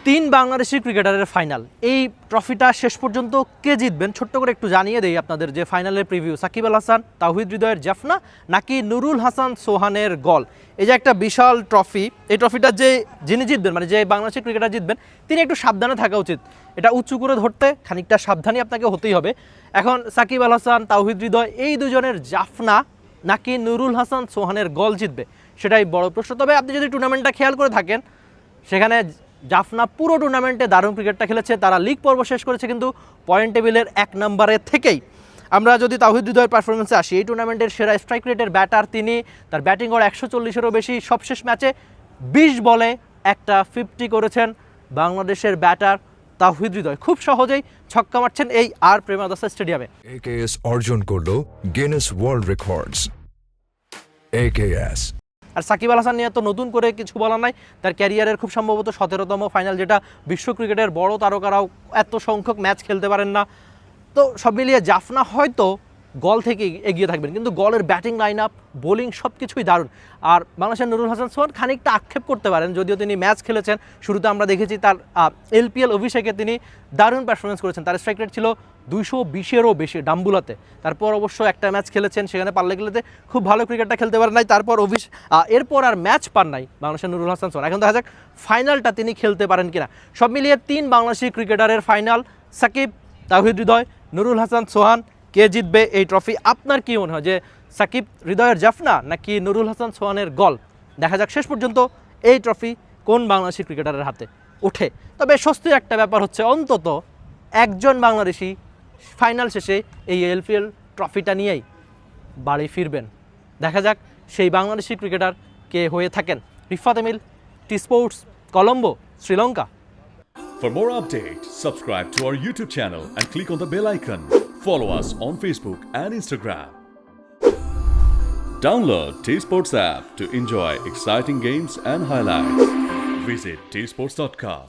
তিন বাংলাদেশি ক্রিকেটারের ফাইনাল, এই ট্রফিটা শেষ পর্যন্ত কে জিতবেন ছোট্ট করে একটু জানিয়ে দেই আপনাদের যে ফাইনালের প্রিভিউ। সাকিব আল হাসান, তাওহিদ হৃদয়ের জাফনা নাকি নুরুল হাসান সোহানের গল। এই যে একটা বিশাল ট্রফি, এই ট্রফিটা যিনি জিতবেন মানে যে বাংলাদেশি ক্রিকেটার জিতবেন তিনি একটু সাবধানে থাকা উচিত। এটা উঁচু করে ধরতে খানিকটা সাবধানী আপনাকে হতেই হবে। এখন সাকিব আল হাসান, তাওহিদ হৃদয় এই দুজনের জাফনা নাকি নুরুল হাসান সোহানের গল জিতবে সেটাই বড় প্রশ্ন। তবে আপনি যদি টুর্নামেন্টটা খেয়াল করে থাকেন সেখানে জাফনা পুরো টুর্নামেন্টে দারুণ ক্রিকেটটা খেলেছে, তারা লিগ পর্ব শেষ করেছে কিন্তু পয়েন্ট টেবিলের 1 নম্বরে থেকেই। আমরা যদি তাওহিদ হৃদয়ের পারফরমেন্সে আসি, এই টুর্নামেন্টের সেরা স্ট্রাইক রেটের ব্যাটার তিনি, তার ব্যাটিং গড় 140-এরও বেশি। সবশেষ ম্যাচে 20 বলে একটা 50 করেছেন বাংলাদেশের ব্যাটার তাওহিদ হৃদয়। খুব সহজেই ছক্কা মারছেন এই আর প্রেমাদাসা স্টেডিয়ামে। AKS অর্জন করলো গিনেস ওয়ার্ল্ড রেকর্ডস। AKS আর সাকিব আল হাসান নিয়ে তো নতুন করে কিছু বলার নাই, তার ক্যারিয়ারের খুব সম্ভবত 17তম ফাইনাল, যেটা বিশ্ব ক্রিকেটের বড় তারকারাও এত সংখ্যক ম্যাচ খেলতে পারেন না। তো সব মিলিয়ে জাফনা হয়তো গল থেকে এগিয়ে থাকবেন, কিন্তু গলের ব্যাটিং লাইন আপ, বোলিং সব কিছুই দারুণ। আর বাংলাদেশের নুরুল হাসান সোহান খানিকটা আক্ষেপ করতে পারেন, যদিও তিনি ম্যাচ খেলেছেন। শুরুতে আমরা দেখেছি তার LPL অভিষেকে তিনি দারুণ পারফরমেন্স করেছেন, তার স্ট্রাইক রেট ছিল 220-এরও বেশি ডাম্বুলাতে। তারপর অবশ্য একটা ম্যাচ খেলেছেন, সেখানে পাল্লে গেলেতে খুব ভালো ক্রিকেটটা খেলতে পারেন নাই। তারপর এরপর আর ম্যাচ পান নাই বাংলাদেশের নুরুল হাসান সোহান। এখন দেখা যাক ফাইনালটা তিনি খেলতে পারেন কিনা। সব মিলিয়ে তিন বাংলাদেশি ক্রিকেটারের ফাইনাল, সাকিব, তাওহিদ হৃদয়, নুরুল হাসান সোহান, কে জিতবে এই ট্রফি? আপনার কি মনে হয় যে সাকিব হৃদয়ের জাফনা নাকি নুরুল হাসান সোহানের গল? দেখা যাক শেষ পর্যন্ত এই ট্রফি কোন বাংলাদেশি ক্রিকেটারের হাতে ওঠে। তবে স্বস্তির একটা ব্যাপার হচ্ছে অন্তত একজন বাংলাদেশি ফাইনাল শেষে এই LPL ট্রফিটা নিয়েই বাড়ি ফিরবেন। দেখা যাক সেই বাংলাদেশি ক্রিকেটার কে হয়ে থাকেন। Rifat Emil, T Sports, Colombo, Sri Lanka. For more updates, subscribe to our YouTube channel and click on the bell icon. Follow us on Facebook and Instagram. Download T Sports app to enjoy exciting games and highlights. Visit tsports.com.